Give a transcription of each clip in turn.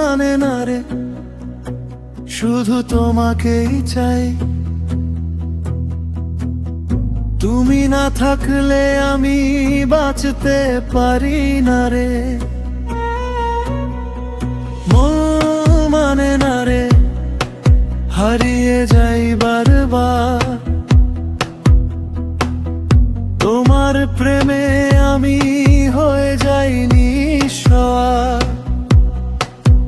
মানে না রে, শুধু তোমাকেই চাই। তুমি না থাকলে আমি বাঁচতে পারি না রে। মন মানে না রে, হারিয়ে যাই বারবার। তোমার প্রেমে আমি হয়ে যাই নিঃস্বার।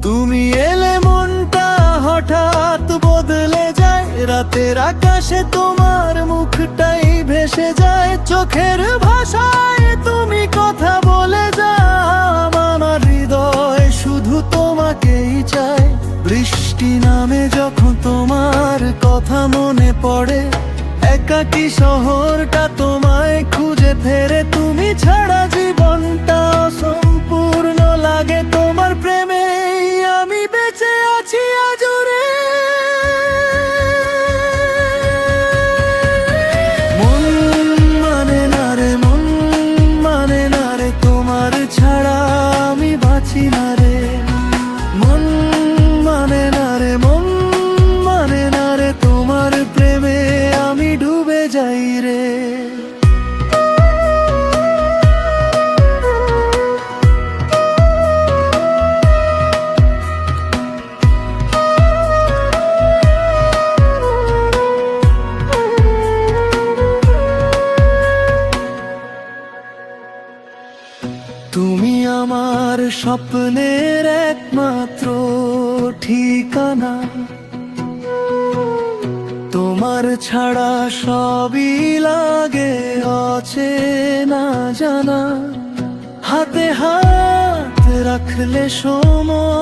তুমি এলে মনটা হঠাৎ বদলে যায়, রাতের আকাশে তোমার মুখটাই ভেসে যায়। চোখের ভাষায় তুমি কথা বলে যাও, আমার হৃদয় শুধু তোমাকেই চায়। বৃষ্টি নামে যখন তোমার কথা মনে পড়ে, একাকী শহরটা তোমায় খুঁজে ফেরে। তুমি ছাড়া জীবনটা অসম্পূর্ণ লাগে, তোমার প্রেমে আমি বেঁচে আছি আজরে। মন মানে না রে, মন মানে না রে, তোমার ছাড়া আমি বাঁচি না রে। মন মানে না রে, মন মানে না রে, তোমার প্রেমে আমি ডুবে যাই রে। তুমি আমার স্বপ্নের একমাত্র ঠিকানা, তোমার ছাড়া সবই লাগে অচেনা জানা। হাতে হাত রাখলে সময়